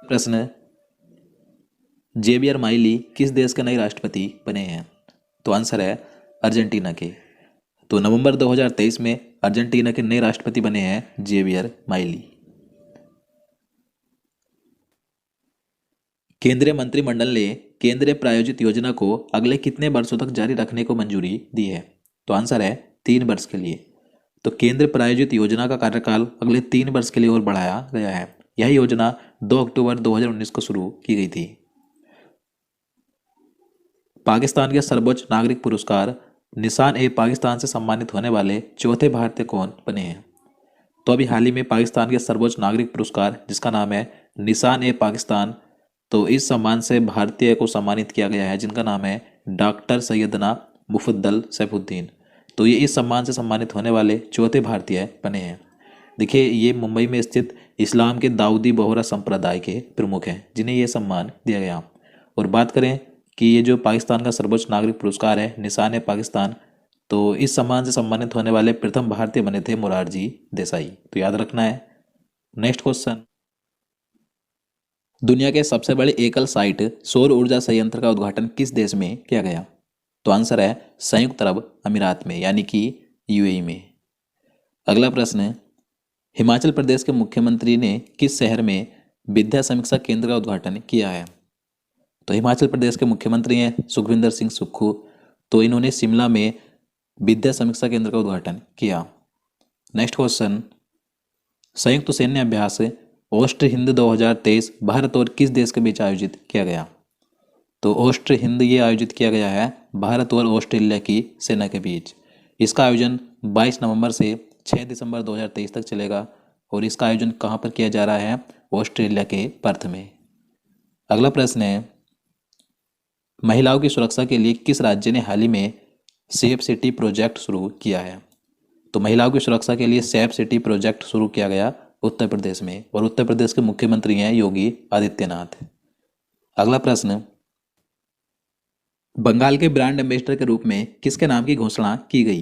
प्रश्न, Xavier Miley किस देश के नए राष्ट्रपति बने हैं? तो आंसर है अर्जेंटीना के। तो नवंबर 2023 में अर्जेंटीना के नए राष्ट्रपति बने हैं जेवियर माइली। केंद्रीय मंत्रिमंडल ने केंद्रीय प्रायोजित योजना को अगले कितने वर्षों तक जारी रखने को मंजूरी दी है? तो आंसर है 3 वर्ष के लिए। तो केंद्र प्रायोजित योजना का कार्यकाल अगले 3 वर्ष के लिए और बढ़ाया गया है। यह योजना 2 अक्टूबर 2019 को शुरू की गई थी। पाकिस्तान के सर्वोच्च नागरिक पुरस्कार निशान ए पाकिस्तान से सम्मानित होने वाले चौथे भारतीय कौन बने हैं? तो अभी हाल ही में पाकिस्तान के सर्वोच्च नागरिक पुरस्कार जिसका नाम है निशान ए पाकिस्तान, तो इस सम्मान से भारतीय को सम्मानित किया गया है जिनका नाम है डॉक्टर सैयदना मुफद्दल सैफुद्दीन। तो ये इस सम्मान से सम्मानित होने वाले चौथे भारतीय बने हैं। देखिए, ये मुंबई में स्थित इस्लाम के दाऊदी बोहरा संप्रदाय के प्रमुख हैं जिन्हें ये सम्मान दिया गया। और बात करें कि ये जो पाकिस्तान का सर्वोच्च नागरिक पुरस्कार है निशान ए पाकिस्तान, तो इस सम्मान से सम्मानित होने वाले प्रथम भारतीय बने थे मोरारजी देसाई। तो याद रखना है। नेक्स्ट क्वेश्चन, दुनिया के सबसे बड़े एकल साइट सौर ऊर्जा संयंत्र का उद्घाटन किस देश में किया गया? तो आंसर है संयुक्त अरब अमीरात में, यानी कि यूएई में। अगला प्रश्न है, हिमाचल प्रदेश के मुख्यमंत्री ने किस शहर में विद्या समीक्षा केंद्र का उद्घाटन किया है? तो हिमाचल प्रदेश के मुख्यमंत्री हैं सुखविंदर सिंह सुक्खू। तो इन्होंने शिमला में विद्या समीक्षा केंद्र का उद्घाटन किया। नेक्स्ट क्वेश्चन, संयुक्त सैन्य अभ्यास ओस्ट हिंद 2023 भारत और किस देश के बीच आयोजित किया गया? तो ओस्ट हिंद ये आयोजित किया गया है भारत और ऑस्ट्रेलिया की सेना के बीच। इसका आयोजन 22 नवंबर से 6 दिसंबर 2023 तक चलेगा और इसका आयोजन कहाँ पर किया जा रहा है? ऑस्ट्रेलिया के पर्थ में। अगला प्रश्न है, महिलाओं की सुरक्षा के लिए किस राज्य ने हाल ही में सेफ सिटी प्रोजेक्ट शुरू किया है? तो महिलाओं की सुरक्षा के लिए सेफ सिटी प्रोजेक्ट शुरू किया गया उत्तर प्रदेश में और उत्तर प्रदेश के मुख्यमंत्री हैं योगी आदित्यनाथ। अगला प्रश्न, बंगाल के ब्रांड एम्बेसडर के रूप में किसके नाम की घोषणा की गई?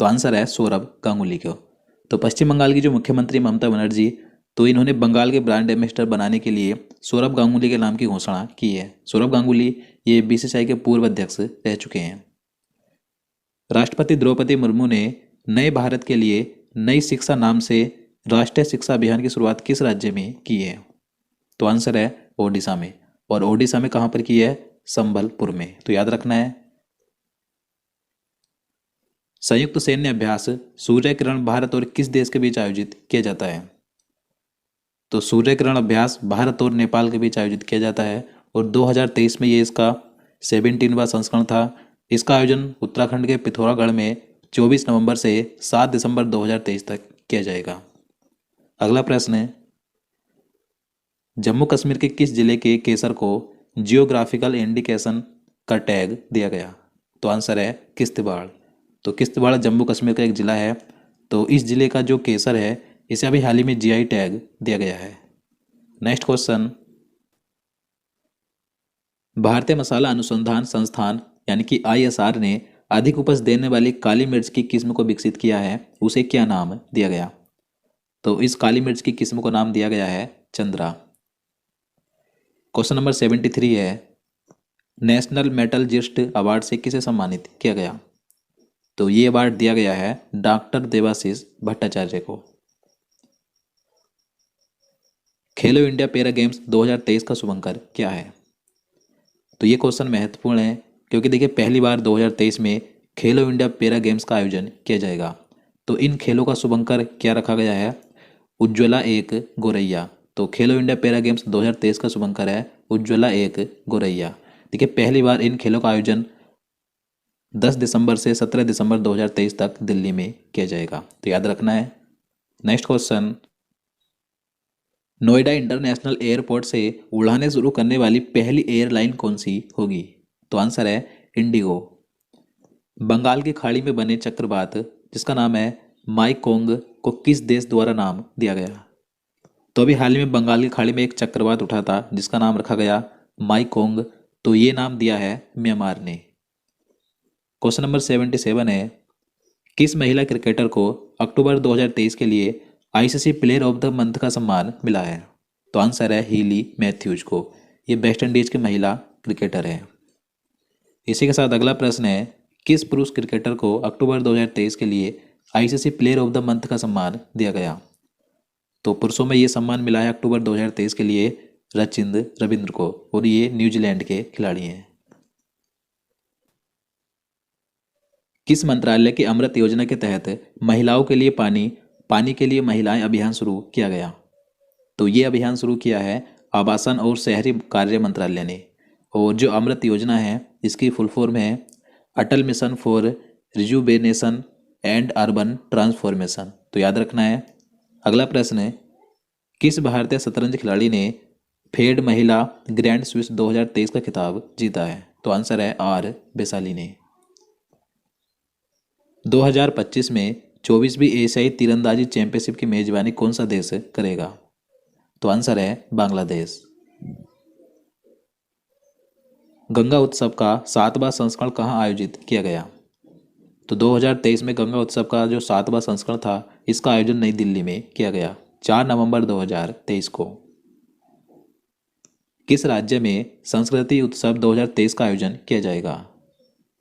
तो आंसर है सौरभ गांगुली को। तो पश्चिम बंगाल की जो मुख्यमंत्री ममता बनर्जी, तो इन्होंने बंगाल के ब्रांड एम्बेसडर बनाने के लिए सौरभ गांगुली के नाम की घोषणा की है। सौरभ गांगुली ये बीसीसीआई के पूर्व अध्यक्ष रह चुके हैं। राष्ट्रपति द्रौपदी मुर्मू ने नए भारत के लिए नई शिक्षा नाम से राष्ट्रीय शिक्षा अभियान की शुरुआत किस राज्य में की है? तो आंसर है ओडिशा में। और ओडिशा में कहां पर की है? संबलपुर में। तो याद रखना है। संयुक्त सैन्य अभ्यास सूर्य किरण भारत और किस देश के बीच आयोजित किया जाता है? तो सूर्य किरण अभ्यास भारत और नेपाल के बीच आयोजित किया जाता है और 2023 में ये इसका 17वां संस्करण था। इसका आयोजन उत्तराखंड के पिथौरागढ़ में 24 नवंबर से 7 दिसंबर 2023 तक किया जाएगा। अगला प्रश्न है, जम्मू कश्मीर के किस जिले के केसर को जियोग्राफिकल इंडिकेशन का टैग दिया गया? तो आंसर है किश्तवाड़। तो किश्तवाड़ जम्मू कश्मीर का एक जिला है। तो इस जिले का जो केसर है इसे अभी हाल ही में जीआई टैग दिया गया है। नेक्स्ट क्वेश्चन, भारतीय मसाला अनुसंधान संस्थान यानी कि आईएसआर ने अधिक उपज देने वाली काली मिर्च की किस्म को विकसित किया है, उसे क्या नाम दिया गया? तो इस काली मिर्च की किस्म को नाम दिया गया है चंद्रा। क्वेश्चन नंबर 73 है, नेशनल मेटलर्जिस्ट अवार्ड से किसे सम्मानित किया गया? तो ये अवार्ड दिया गया है डॉक्टर देवाशीष भट्टाचार्य को। खेलो इंडिया पैरा गेम्स 2023 का शुभंकर क्या है? तो ये क्वेश्चन महत्वपूर्ण है क्योंकि देखिए पहली बार 2023 में खेलो इंडिया पैरा गेम्स का आयोजन किया जाएगा। तो इन खेलों का शुभंकर क्या रखा गया है? उज्ज्वला एक गोरैया। तो खेलो इंडिया पैरा गेम्स 2023 का शुभंकर है उज्ज्वला एक गोरैया। देखिए पहली बार इन खेलों का आयोजन 10 दिसंबर से 17 दिसंबर 2023 तक दिल्ली में किया जाएगा। तो याद रखना है। Next question, Noida international airport से उड़ानें शुरू करने वाली पहली एयरलाइन कौन सी होगी? तो आंसर है इंडिगो। बंगाल की खाड़ी में बने चक्रवात जिसका नाम है माईकोंग को किस देश द्वारा नाम दिया गया? तो अभी हाल ही में बंगाल की खाड़ी में एक चक्रवात उठा था जिसका नाम रखा गया माईकोंग। तो ये नाम दिया है म्यांमार ने। क्वेश्चन नंबर 77 है, किस महिला क्रिकेटर को अक्टूबर 2023 के लिए ICC player of the month का सम्मान मिला है? तो आंसर है हीली मैथ्यूज को। ये वेस्ट इंडीज की महिला क्रिकेटर है। इसी के साथ अगला प्रश्न है, किस पुरुष क्रिकेटर को अक्टूबर 2023 के लिए ICC player of the month का सम्मान दिया गया? तो पुरुषों में ये सम्मान मिला है अक्टूबर 2023 के लिए रचिंद्र रविंद्र को, और ये न्यूजीलैंड के खिलाड़ी हैं। किस मंत्रालय की अमृत योजना के तहत महिलाओं के लिए पानी के लिए महिलाएं अभियान शुरू किया गया? तो ये अभियान शुरू किया है आवासन और शहरी कार्य मंत्रालय ने। और जो अमृत योजना है इसकी फुल फॉर्म है Atal mission for rejuvenation and urban transformation. तो याद रखना है। अगला प्रश्न है, किस भारतीय शतरंज खिलाड़ी ने फेड महिला ग्रैंड स्विस 2023 का खिताब जीता है? तो आंसर है आर बेसाली ने। 2025 में 24वीं एशियाई तीरंदाजी चैंपियनशिप की मेजबानी कौन सा देश करेगा? तो आंसर है बांग्लादेश। गंगा उत्सव का 7वां संस्करण कहाँ आयोजित किया गया? तो 2023 में गंगा उत्सव का जो 7वां संस्करण था इसका आयोजन नई दिल्ली में किया गया 4 नवंबर 2023 को। किस राज्य में संस्कृति उत्सव 2023 का आयोजन किया जाएगा?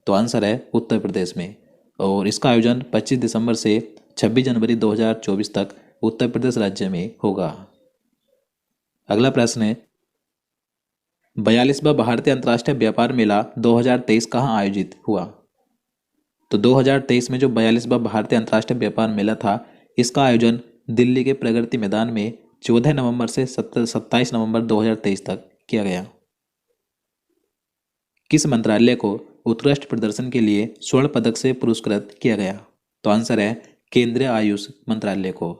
तो आंसर है उत्तर प्रदेश में, और इसका आयोजन 25 दिसंबर से 26 जनवरी 2024 तक उत्तर प्रदेश राज्य में होगा। अगला प्रश्न है, 42वां भारतीय अंतर्राष्ट्रीय व्यापार मेला 2023 कहाँ आयोजित हुआ? तो 2023 में जो 42वां भारतीय अंतर्राष्ट्रीय व्यापार मेला था इसका आयोजन दिल्ली के प्रगति मैदान में 14 नवंबर से 27 नवंबर 2023 तक किया गया। किस मंत्रालय को उत्कृष्ट प्रदर्शन के लिए स्वर्ण पदक से पुरस्कृत किया गया? तो आंसर है केंद्रीय आयुष मंत्रालय को।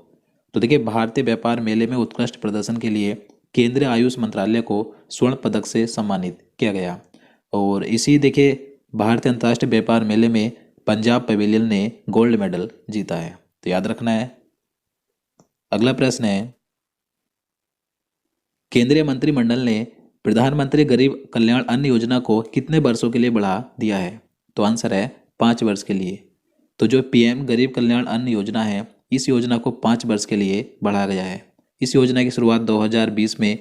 तो देखिए, भारतीय व्यापार मेले में उत्कृष्ट प्रदर्शन के लिए केंद्रीय आयुष मंत्रालय को स्वर्ण पदक से सम्मानित किया गया। और इसी देखिए भारतीय अंतर्राष्ट्रीय व्यापार मेले में पंजाब पवेलियन ने गोल्ड मेडल जीता है, तो याद रखना है। अगला प्रश्न है, केंद्रीय मंत्रिमंडल ने प्रधानमंत्री गरीब कल्याण अन्न योजना को कितने वर्षों के लिए बढ़ा दिया है? तो आंसर है 5 वर्ष के लिए। तो जो पीएम गरीब कल्याण अन्न योजना है इस योजना को 5 वर्ष के लिए बढ़ाया गया है। इस योजना की शुरुआत 2020 में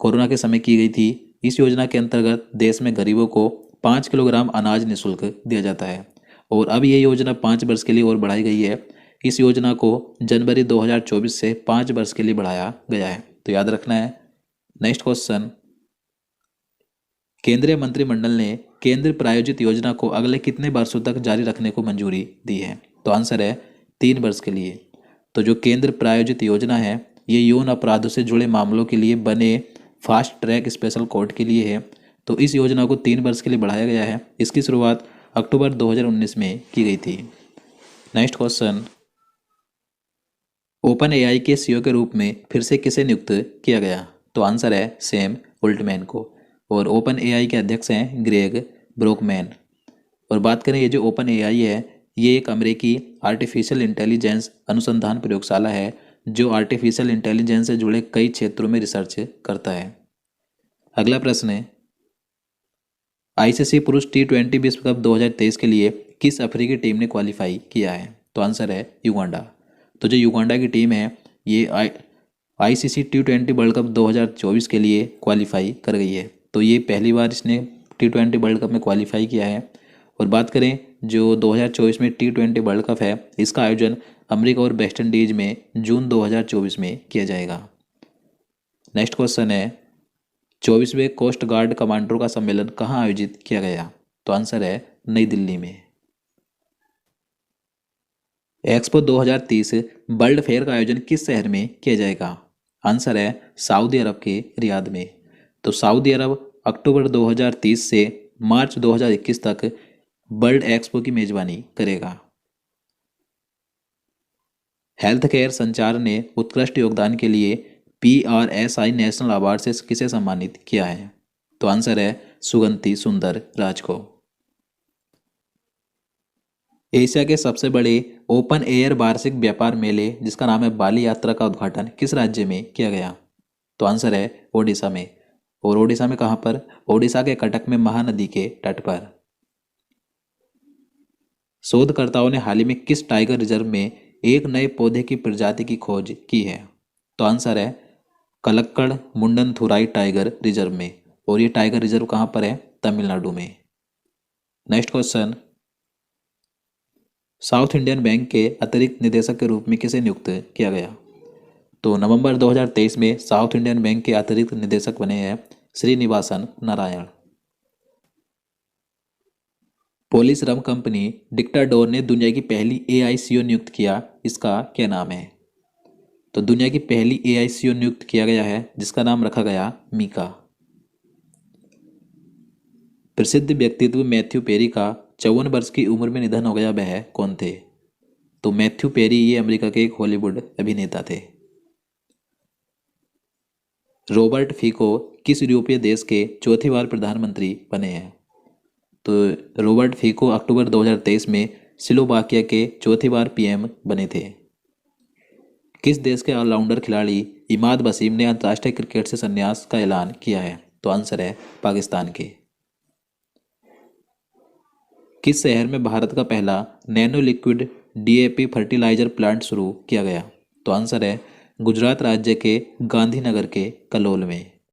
कोरोना के समय की गई थी। इस योजना के अंतर्गत देश में गरीबों को 5 किलोग्राम अनाज निःशुल्क दिया जाता है, और अब ये योजना 5 वर्ष के लिए और बढ़ाई गई है। इस योजना को जनवरी 2024 से 5 वर्ष के लिए बढ़ाया गया है, तो याद रखना है। नेक्स्ट क्वेश्चन, केंद्रीय मंत्रिमंडल ने केंद्र प्रायोजित योजना को अगले कितने वर्षों तक जारी रखने को मंजूरी दी है? तो आंसर है 3 वर्ष के लिए। तो जो केंद्र प्रायोजित योजना है ये यौन अपराधों से जुड़े मामलों के लिए बने फास्ट ट्रैक स्पेशल कोर्ट के लिए है। तो इस योजना को 3 वर्ष के लिए बढ़ाया गया है। इसकी शुरुआत अक्टूबर 2019 में की गई थी। नेक्स्ट क्वेश्चन, ओपन एआई के सीईओ के रूप में फिर से किसे नियुक्त किया गया? तो आंसर है सैम उल्टमैन को, और ओपन एआई के अध्यक्ष हैं ग्रेग ब्रोकमैन। और बात करें ये जो ओपन एआई है ये एक अमेरिकी आर्टिफिशियल इंटेलिजेंस अनुसंधान प्रयोगशाला है जो आर्टिफिशियल इंटेलिजेंस से जुड़े कई क्षेत्रों में रिसर्च करता है। अगला प्रश्न है, आईसीसी पुरुष T20 विश्व कप 2023 के लिए किस अफ्रीकी टीम ने क्वालिफाई किया है? तो आंसर है युगांडा। तो जो युगांडा की टीम है ये आईसीसी T20 वर्ल्ड कप 2024 के लिए क्वालिफाई कर गई है। तो ये पहली बार इसने T20 वर्ल्ड कप में क्वालिफाई किया है। और बात करें जो 2024 में T20 वर्ल्ड कप है इसका आयोजन अमेरिका और वेस्ट इंडीज में जून 2024 में किया जाएगा। नेक्स्ट क्वेश्चन है, 24वें कोस्ट गार्ड कमांडरों का सम्मेलन कहाँ आयोजित किया गया? तो आंसर है नई दिल्ली में। एक्सपो 2030 वर्ल्ड फेयर का आयोजन किस शहर में किया जाएगा? आंसर है सऊदी अरब के रियाद में। तो सऊदी अरब अक्टूबर 2030 से मार्च 2021 तक वर्ल्ड एक्सपो की मेजबानी करेगा। हेल्थ केयर संचार ने उत्कृष्ट योगदान के लिए PRSI नेशनल अवार्ड से किसे सम्मानित किया है? तो आंसर है सुगंति सुंदर राज को। एशिया के सबसे बड़े ओपन एयर वार्षिक व्यापार मेले जिसका नाम है बाली यात्रा का उद्घाटन किस राज्य में किया गया? तो आंसर है ओडिशा में। और ओडिशा में कहाँ पर? ओडिशा के कटक में महानदी के तट पर। शोधकर्ताओं ने हाल ही में किस टाइगर रिजर्व में एक नए पौधे की प्रजाति की खोज की है? तो आंसर है कलक्कड़ मुंडनथुराई टाइगर रिजर्व में, और ये टाइगर रिजर्व कहाँ पर है? तमिलनाडु में। Next question, south Indian bank के अतिरिक्त निदेशक के रूप में किसे नियुक्त किया गया? तो नवंबर 2023 में साउथ इंडियन बैंक के अतिरिक्त निदेशक बने हैं श्रीनिवासन नारायण। पोलिस रम कंपनी डिक्टाडोर ने दुनिया की पहली AICO नियुक्त किया, इसका क्या नाम है? तो दुनिया की पहली AICO नियुक्त किया गया है जिसका नाम रखा गया मीका। प्रसिद्ध व्यक्तित्व मैथ्यू पेरी का 54 वर्ष की उम्र में निधन हो गया, वह कौन थे? तो मैथ्यू पेरी ये अमेरिका के एक हॉलीवुड अभिनेता थे। रॉबर्ट फीको किस यूरोपीय देश के चौथी बार प्रधानमंत्री बने हैं? तो रॉबर्ट फीको अक्टूबर 2023 में स्लोवाकिया के चौथी बार PM बने थे। किस देश के ऑलराउंडर खिलाड़ी इमाद वसीम ने अंतर्राष्ट्रीय क्रिकेट से संन्यास का ऐलान किया है? तो आंसर है पाकिस्तान के। किस शहर में भारत का पहला nano liquid DAP fertiliser plant शुरू किया गया? तो आंसर है गुजरात राज्य के गांधीनगर के कलोल में।